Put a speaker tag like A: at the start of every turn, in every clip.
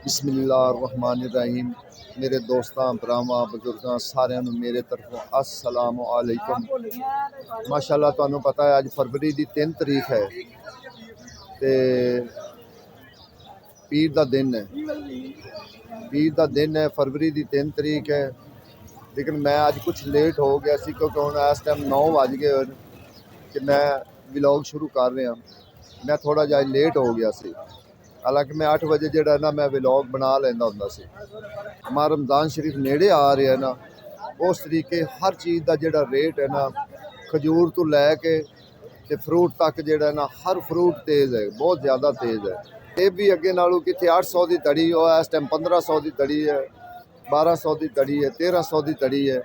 A: बिस्मिल्लाहिर्रहमानिर्रहीम। मेरे दोस्तों भरावां बजुर्गों सारिਆਂ ਨੂੰ मेरे तरफों अस्सलामु अलैकुम। माशाअल्लाह ਤੁਹਾਨੂੰ पता है अज फरवरी की 3 तरीक है ते पीर का दिन है। फरवरी की 3 तरीक है, लेकिन मैं अज कुछ लेट हो गया सी क्योंकि हुण इस टाइम 9 बज गए कि मैं व्लॉग शुरू कर रहा। मैं थोड़ा जिहा लेट हो गया सी, हालांकि मैं 8 बजे जो ना मैं व्लॉग बना लेंदा हुंदा सी। हमारा रमज़ान शरीफ नेड़े आ रहा है ना, उस तरीके हर चीज़ का जोड़ा रेट है ना, खजूर तो लैके ते फ्रूट तक जोड़ा ना हर फ्रूट तेज़ है, बहुत ज़्यादा तेज़ है। ये भी अगे नालों कितने 800 की तड़ी हो, इस टाइम 1500 की तड़ी है, 1200 की तड़ी है, 1300 की तड़ी है,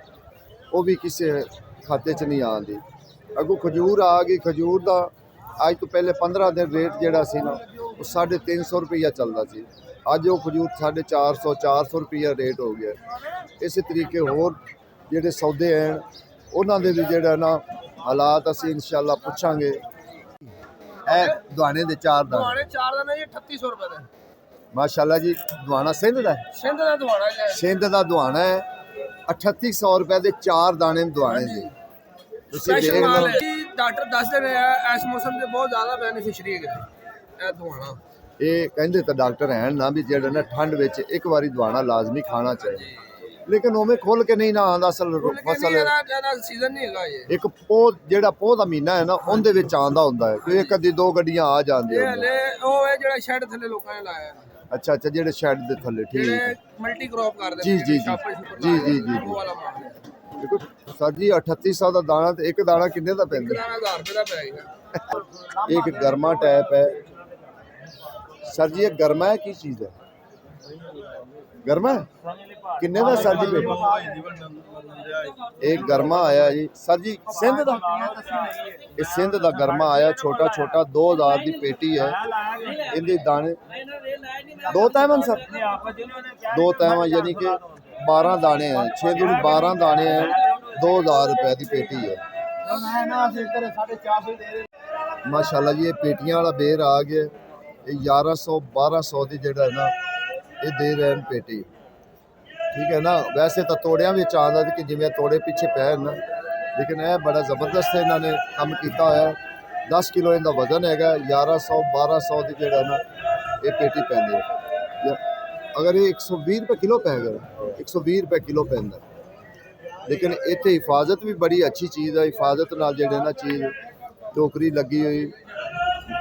A: वो भी किसी खाते च नहीं आती। अगों खजूर आ गई। खजूर का अज तो पहले 15 दिन रेट जोड़ा सी ना वो 350 रुपया चलता सी। अज वो खजूर 450 रुपया रेट हो गया। इस तरीके होर जोड़े सौदे हैं उन्होंने भी जोड़ा ना हालात असी इंशाअल्लाह पुछांगे। दुआने दे 4 दाने
B: 3800 रुपए का
A: माशाअल्लाह जी। दुआना सिंध का सिंध का दुआना है 3800 रुपए के 4 दाने दुआने जी।
B: स्पेशल माल है जी। डॉक्टर दस रहे हैं इस मौसम से बहुत ज्यादा बेनिफिशियरी है दुआना।
A: ये कहते तो डॉक्टर हैं ना भी जो ना ठंड में एक बारी दुआना लाजमी खाना चाहिए, लेकिन उमें खुल के नहीं ना आंदा। असल फसल
B: सीजन नहीं है ये।
A: एक पोह जेड़ा पोह का महीना है ना उनदे विच आंदा हुंदा है कि एक अद्धी 2 गड्डियां आ जांदियां।
B: शेड थले लोगों ने लाया।
A: अच्छा अच्छा, जेड़े शेड दे थले ठीक है,
B: मल्टी क्रॉप कर दे।
A: जी जी जी जी जी जी। देखो सर जी 3800 का दाना तो एक दाना किन्ने का पैंदा?
B: 1000 रुपए का पैगा।
A: एक गर्मा टाइप है सर जी। ये गर्मा है की चीज़ है? गर्मा है किन्ने का सर जी? एक गर्मा आया जी सर जी सिंध का। ये सिंध का गर्मा आया छोटा छोटा 2000 की पेटी है। इनके दाने 2 तैमन सर, 2 तैमन यानी कि 12 दाने हैं। 6 दूनी 12 दाने हैं, 2000 रुपए की पेटी है। माशाल्लाह जी। ये पेटियां वाला बेर आ गया। ये 1100-1200 की जोड़ा है ना ये दे रहे हैं पेटी, ठीक है ना। वैसे तो तोड़िया में आता कि जिमें तोड़े पीछे पै ना, लेकिन यह बड़ा ज़बरदस्त इन्होंने काम किया होया। 10 किलो इनका वजन है। 1100-1200 की जोड़ा ना ये पेटी पैंदी है। अगर ये 120 रुपये किलो पै गया, 120 रुपये किलो पैंदा। लेकिन इतने हिफाजत भी बड़ी अच्छी चीज़ है। हिफाजत नाल जेड़े ना चीज़ टोकरी लगी हुई,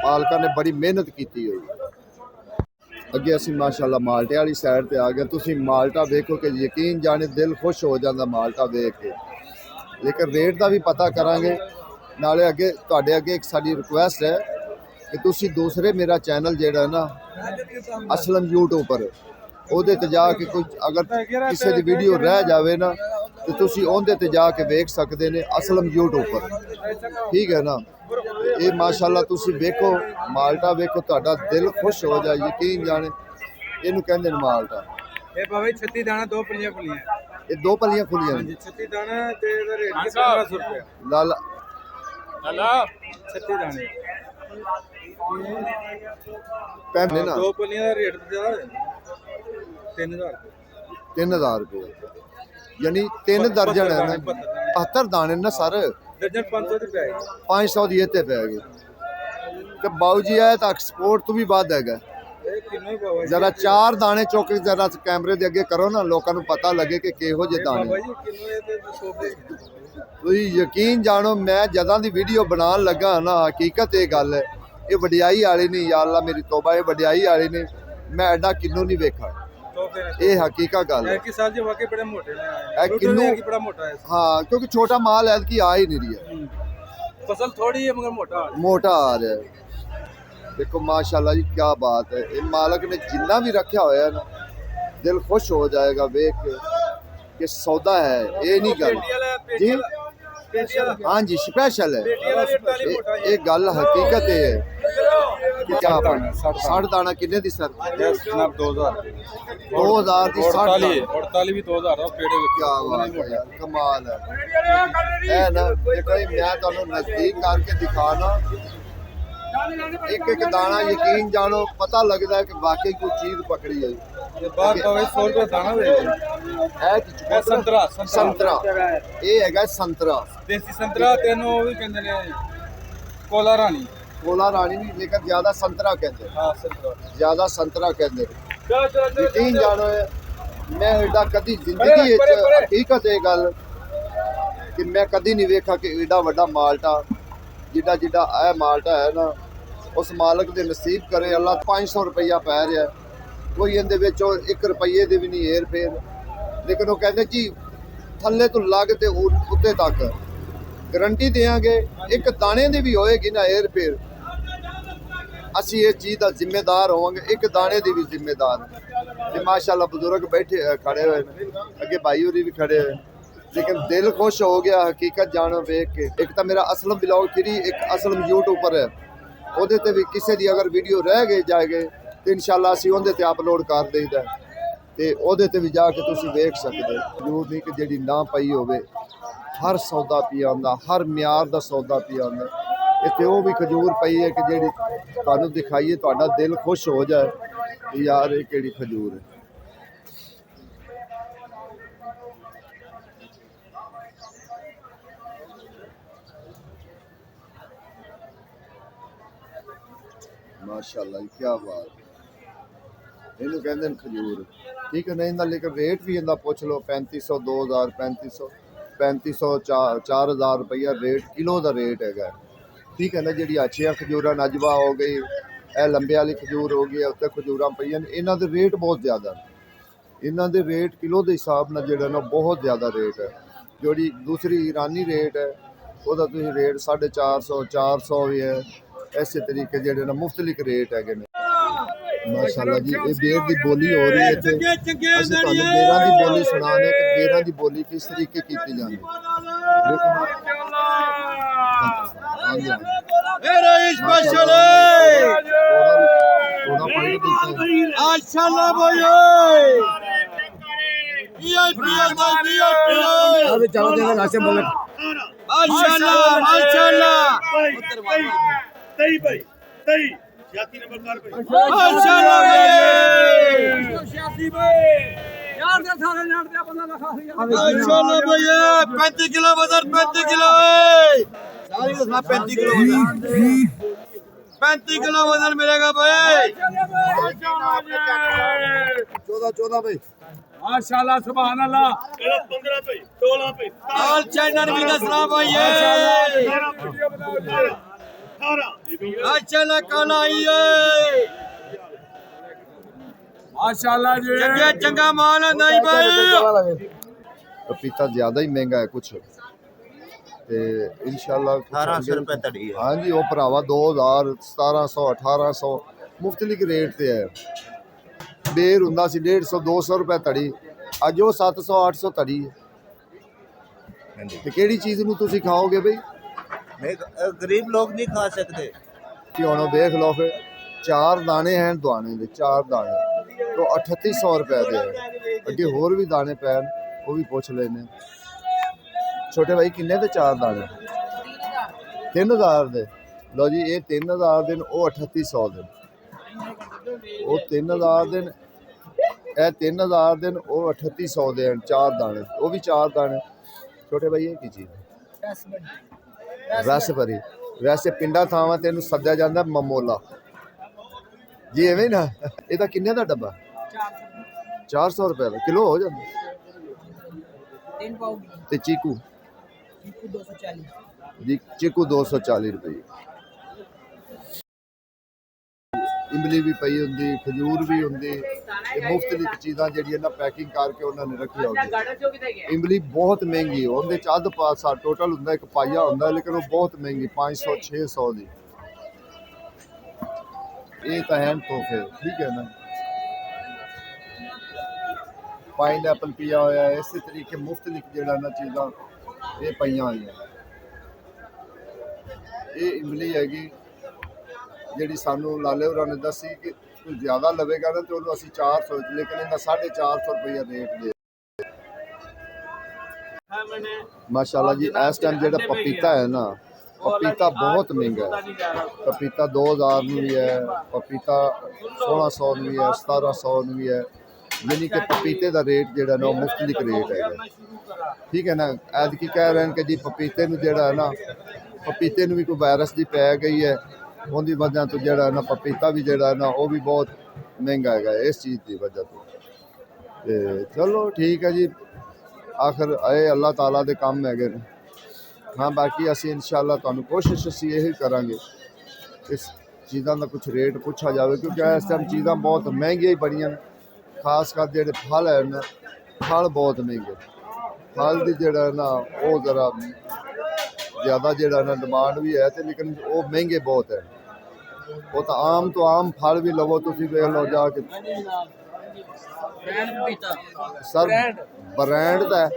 A: मालका ने बड़ी मेहनत की हुई। अगे असी माशाअल्लाह माल्टे वाली साइड पर आ गए। तुसी माल्टा देखो कि यकीन जाने दिल खुश हो जाता माल्टा देख के। लेकिन रेट का भी पता करांगे नाले। अगे तुहाडे अगे एक साडी रिक्वेस्ट है कि तुसी दूसरे मेरा चैनल जेड़ा है ना असलम यूट्यूबर ਉਹਦੇ ਤੇ ਜਾ ਕੇ कोई अगर किसी की वीडियो रह जाए ना तो तुसी ਉਹਦੇ ਤੇ जा के वेख सकते ने असलम यूट्यूबर, ठीक है ना। ये माशाअल्लाह तुसी वेखो माल्टा वेखो तुहाडा दिल खुश हो जाए। यकीन जाने इनू कहंदे ने माल्टा।
B: ये भाई 36 दाना 2 पलियां खुलियां।
A: ये 2 पलियां खुलियां
B: हां जी 36 दाना ते ਇਹਦਾ ਰੇਟ 1500 रुपए।
A: लाला
B: 36 दाने
A: पहने ना
B: 2 पलियां ਦਾ ਰੇਟ ਜ਼ਿਆਦਾ ਹੈ
A: 3000 रुपये यानी 3 दर्जन है ना 72 दाने ना सर।
B: दर्जन 500 रुपए
A: 500 ਦੀ ਇੱਥੇ ਪੈ ਗਈ ਤੇ ਬਾਊ ਜੀ ਆਏ ਤਾਂ ਐਕਸਪੋਰਟ ਤੋਂ ਵੀ ਵੱਧ ਹੈਗਾ। जरा 4 दाने चुक के जरा कैमरे के अगे करो ना, लोगों को पता लगे कि किहो जे दाने। तुसीं यकीन जानो मैं जदां दी वीडियो बनान लगा ना हकीकत ये गल है, ये वडियाई वाली नहीं। या अल्लाह मेरी तौबा, ये वडियाई वाली नहीं। मैं एडा किन्नू नहीं वेखा, ये हकीकत गल है। हाँ क्योंकि छोटा माल है कि आ ही नहीं रही है,
B: फसल थोड़ी है मगर
A: मोटा आ रहा है। देखो माशाल्लाह जी क्या बात है। ये मालक ने जिन्ना भी रखा हुआ है ना दिल खुश हो जाएगा देख के सौदा है। ये नहीं गल जी हाँ जी स्पेशल है। एक गल हकीकत है कि क्या 60 दाना किन्ने दी सर? 2000 की
B: 48 भी 2000
A: क्या बात है यार, कमाल है ना। देखो मैं तुहानू नजदीक करके दिखाना एक एक दाना यकीन जानो पता लगता है कि वाकई कोई चीज पकड़ी है।
C: ये बाहर पावे 100 रुपए दाना दे
A: है
C: संतरा
A: संतरा ये है संतरा
C: देसी संतरा तेनों भी कहंदे ने कोला रानी
A: कोला रानी भी लेकिन ज्यादा संतरा कहते
C: हां संतरा
A: ज्यादा संतरा कहते यकीन जानो मैं एडा कदी जिंदगी हकीकत है गल कि मैं कदी नहीं वेखा कि एडा वड्डा माल्टा जिड्डा जिड्डा ए माल्टा है ना उस मालक दे नसीब करे अल्लाह 500 रुपया पै रहा कोई इहदे विच 1 रुपये दी भी नहीं हेर फेर लेकिन वो कहते जी थल्ले तो लग ते उत्ते तक गारंटी देंगे एक दाने दी भी होएगी ना हेर फेर असी इस चीज़ का जिम्मेदार होवांगे एक दाने दी भी जिम्मेदार ते माशाअल्लाह बुजुर्ग बैठे खड़े हुए अगे भाई होरी भी खड़े हुए लेकिन दिल खुश हो गया हकीकत जानो वेख के। एक तो मेरा असलम ब्लॉग फ्री एक असलम यूट्यूबर है ਉਹਦੇ ਤੇ ਵੀ ਕਿਸੇ ਦੀ ਅਗਰ ਵੀਡੀਓ ਰਹਿ ਗਈ ਜਾਏਗੇ ਤੇ ਇਨਸ਼ਾਅੱਲਾ ਅਸੀਂ ਉਹਦੇ ਤੇ ਅਪਲੋਡ ਕਰ ਦੇਈਦਾ ਤੇ ਉਹਦੇ ਤੇ ਵੀ ਜਾ ਕੇ ਤੁਸੀਂ ਵੇਖ ਸਕਦੇ ਹੋ। ਜ਼ਰੂਰ ਨਹੀਂ ਕਿ ਜਿਹੜੀ ਨਾ ਪਈ ਹੋਵੇ ਹਰ ਸੌਦਾ ਪਿਆ ਹੁੰਦਾ ਹਰ ਮਿਆਰ ਦਾ ਸੌਦਾ ਪਿਆ ਹੁੰਦਾ। ਇੱਥੇ ਉਹ ਵੀ ਖਜੂਰ ਪਈ ਹੈ ਕਿ ਜਿਹੜੀ ਤੁਹਾਨੂੰ ਦਿਖਾਈਏ ਤੁਹਾਡਾ ਦਿਲ ਖੁਸ਼ ਹੋ ਜਾਏ ਕਿ ਯਾਰ ਇਹ ਕਿਹੜੀ ਖਜੂਰ ਹੈ। माशाअल्लाह क्या बात इन्हू कहते हैं खजूर ठीक है नहीं इनका लेकिन रेट भी इनका पूछ लो 3500 2000 3500 4000 रुपया रेट किलो का रेट है ठीक है ना जी अच्छिया खजूर नजवा हो गई ए लंबे वाली खजूर हो गई उत्ते खजूर पई इन्हों के रेट बहुत ज़्यादा इन्हों के रेट किलो के हिसाब न जो ना बहुत ज़्यादा रेट है जी दूसरी ईरानी रेट है वह रेट 450 400 भी है ऐसे तरीके जेडे ना मुख्तलिफ रेट है माशाअल्लाह जी ये बेर की बोली हो रही है असं तुहानू बेरां की बोली सुनाने कि बेरां की बोली किस तरीके की जाती
D: तई भाई तई 86 नंबर कार भाई
B: माशाल्लाह भाई 86 भाई यार दे सारे नाट दे बंदा लखा
C: माशाअल्लाह भैया 35 किलो वजन 35 किलो है सारी दसना 35 किलो वजन 35 किलो वजन मिलेगा भाई
A: 14 भाई
B: माशाल्लाह सुभान अल्लाह
D: 15 भाई 16 भाई
C: ऑल चैनल भी दसना भाई
D: वीडियो बनाओ 18
C: माशाअल्लाह काला ही है
B: माशाल्लाह जी
C: चंगा चंगा माल है नहीं भाई
A: पपीता ज़्यादा ही महंगा है कुछ ते इंशाल्लाह
E: 1800 रुपए तड़ी है
A: हाँ जी वो भरावा 2000 1700 1800 मुख्तलिफ रेट ते है बेर हुंदा सी 150 200 रुपए तड़ी अज वो 700 800 तड़ी है ते केड़ी चीज़ नूं तुसीं खाओगे बई
E: गरीब लोग नहीं खा सकते
A: कि हुण देख लो फिर 4 दाने हैं दुआने दे 4 दाने तो 3800 रुपए दे है अगे होर भी दाने पैन वो भी पूछ लेने छोटे भाई किन्ने दे 4 दाने 3000 दे लो जी ये 3000 दिन वो 3800 दिन वो 3000 दिन ए 3000 दिन वो 3800 दिन 4 दाने वो भी 4 दाने छोटे भाई ये की चीज़ रस भरी वैसे पिंडा थावां तेनू सद्या जांदा ममोला जी एवें ना ये किन्ने दा डब्बा 400 रुपए का किलो हो जाता
F: 3 पाव
A: ते चीकू
F: 240
A: जी चीकू 240 रुपये इमली भी पई होंदी खजूर भी होंदी मुख्तलिफ चीज़ां जिहड़ियां ना पैकिंग करके उन्होंने रखी होंदी इमली बहुत महंगी उहदे च अद्ध पासा टोटल हुंदा एक पाइया हुंदा लेकिन वो बहुत महंगी 500 600 दी ये तो हैं तोहफे ठीक है ना पाइन एप्पल पिया होया है इस तरीके मुख्तलिफ जिहड़ा ना चीज़ां ये पईयां होईयां ये इमली हैगी ਜਿਹੜੀ ਸਾਨੂੰ ਲਾਲੇ ਹੋਰਾਂ ਨੇ ਦੱਸੀ ਕਿ ਕੋਈ ਜ਼ਿਆਦਾ ਲਵੇਗਾ ਨਾ ਤੇ ਉਹਨੂੰ ਅਸੀਂ 400 ਲੇਕਿਨ ਇਹਦਾ 450 ਰੁਪਏ ਰੇਟ ਦੇ ਮਾਸ਼ਾਅੱਲਾ ਜੀ ਇਸ ਟਾਈਮ ਜਿਹੜਾ ਪਪੀਤਾ ਹੈ ਨਾ ਪਪੀਤਾ ਬਹੁਤ ਮਹਿੰਗਾ ਹੈ। ਪਪੀਤਾ 2000 ਨੂੰ ਵੀ ਹੈ, ਪਪੀਤਾ 1600 ਨੂੰ ਵੀ ਹੈ, 1700 ਨੂੰ ਵੀ ਹੈ। ਯਾਨੀ ਕਿ ਪਪੀਤੇ ਦਾ ਰੇਟ ਜਿਹੜਾ ਨਾ ਉਹ ਮੁਖਤਲਿਫ ਰੇਟ ਹੈਗਾ। ਠੀਕ ਹੈ ਨਾ। ਐਤਕੀ ਕਹਿ ਰਹੇ ਨੇ ਕਿ ਜੀ ਪਪੀਤੇ ਨੂੰ ਜਿਹੜਾ ਹੈ ਨਾ, ਪਪੀਤੇ ਨੂੰ ਵੀ ਕੋਈ ਵਾਇਰਸ ਦੀ ਪੈ ਗਈ ਹੈ, ਉਹਦੀ ਵਜ੍ਹਾ ਤੋਂ ਜਿਹੜਾ ਨਾ ਪਪੀਤਾ ਵੀ ਜਿਹੜਾ ਨਾ ਉਹ ਵੀ ਬਹੁਤ ਮਹਿੰਗਾ ਹੈਗਾ ਇਸ ਚੀਜ਼ ਦੀ ਵਜ੍ਹਾ ਤੋਂ। ਤੇ ਚਲੋ ਠੀਕ ਹੈ ਜੀ, ਆਖਰ ਇਹ ਅੱਲਾਹ ਤਾਲਾ ਦੇ ਕੰਮ ਹੈਗੇ ਨੇ। ਹਾਂ ਬਾਕੀ ਅਸੀਂ ਇਨਸ਼ਾਅੱਲਾ ਤੁਹਾਨੂੰ ਕੋਸ਼ਿਸ਼ ਅਸੀਂ ਇਹ ਕਰਾਂਗੇ ਇਸ ਚੀਜ਼ਾਂ ਦਾ ਕੁਝ ਰੇਟ ਪੁੱਛਾ ਜਾਵੇ, ਕਿਉਂਕਿ ਇਸ ਟਾਈਮ ਚੀਜ਼ਾਂ ਬਹੁਤ ਮਹਿੰਗੀਆਂ ਹੀ ਬੜੀਆਂ ਨੇ। ਖਾਸ ਕਰ ਜਿਹੜੇ ਫਲ ਹੈ ਨਾ, ਫਲ ਬਹੁਤ ਮਹਿੰਗੇ। ਫਲ ਦੀ ਜਿਹੜਾ ਨਾ ਉਹ ਜ਼ਰਾ ਜ਼ਿਆਦਾ ਜਿਹੜਾ ਨਾ ਡਿਮਾਂਡ ਵੀ ਹੈ, ਤੇ ਲੇਕਿਨ ਉਹ ਮਹਿੰਗੇ ਬਹੁਤ ਹੈ। ਉਹ ਤਾਂ ਆਮ ਤੋਂ ਆਮ ਫਲ ਵੀ ਲਵੋ ਤੁਸੀਂ, ਵੇਖ ਲਓ ਜਾ ਕੇ ਸਰ ਬ੍ਰਾਂਡ ਦਾ।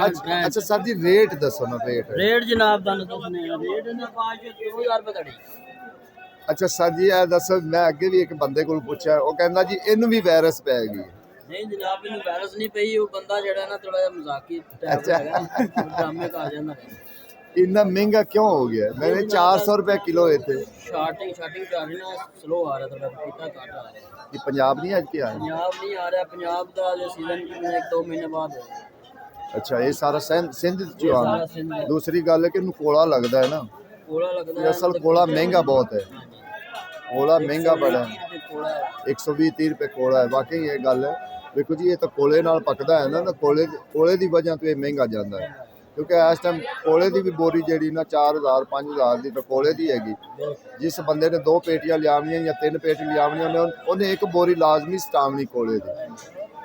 A: ਅੱਛਾ ਸਰ ਜੀ ਰੇਟ ਦੱਸੋ ਨਾ, ਰੇਟ
F: ਜਨਾਬ ਤੁਹਾਨੂੰ ਦੱਸਨੇ ਆ, ਰੇਟ ਇਹਨਾਂ 2000 ਰੁਪਏ ਤੜੀ।
A: ਅੱਛਾ ਸਰ ਜੀ ਇਹ ਦੱਸੋ, ਮੈਂ ਅੱਗੇ ਵੀ ਇੱਕ ਬੰਦੇ ਕੋਲ ਪੁੱਛਿਆ, ਉਹ ਕਹਿੰਦਾ ਜੀ ਇਹਨੂੰ ਵੀ ਵਾਇਰਸ ਪੈ ਗਈ।
F: ਨਹੀਂ ਜਨਾਬ ਇਹਨੂੰ ਵਾਇਰਸ ਨਹੀਂ ਪਈ, ਉਹ ਬੰਦਾ ਜਿਹੜਾ ਨਾ ਥੋੜਾ ਜਿਹਾ ਮਜ਼ਾਕੀ ਟਾਈਪ ਦਾ ਹੈਗਾ, ਡਰਾਮੇ ਕਾ ਆ ਜਾਂਦਾ ਹੈ।
A: ਇੰਨਾ ਮਹਿੰਗਾ ਕਿਉਂ ਹੋ ਗਿਆ? मैंने 400 रुपए किलो थे।
F: स्टार्टिंग कर रही ना स्लो आ रहा था, पपीता घट आ रहा है।
A: ये पंजाब नहीं आज के आया?
F: पंजाब नहीं आ रहा, पंजाब का जो सीजन 1-2 महीने बाद है।
A: अच्छा ये सारा सिंध चो
F: सारा
A: आना।
F: सिंध है।
A: दूसरी गल है कि इन्हू कोला लगता है ना,
F: कोड़ा लगता
A: ये
F: है,
A: असल कोला महंगा बहुत है। कोला महंगा बड़ा है, 120-30 रुपए कोला है। वाकई ये गल है, देखो जी ये तो कोले नाल पकदा है ना, कोले की वजह तो ये महंगा जाता है। क्योंकि इस टाइम कोले की भी बोरी जी ना 4000-5000 की तो कोले की हैगी। जिस बंदे ने 2 पेटियां लियावनियां या 3 पेटी लियावनियां उन्हें एक बोरी लाजमी सटावनी कोले की।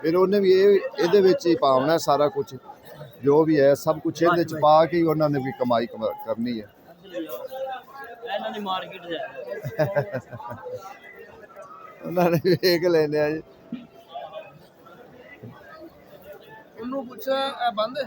A: फिर उन्हें भी ये ही पावना सारा कुछ जो भी है, सब कुछ ये पा के ही उन्होंने भी कमाई करनी है। उन्होंने वेख लेने जी।
B: ਉਹਨੂੰ ਪੁੱਛਿਆ ਬੰਦ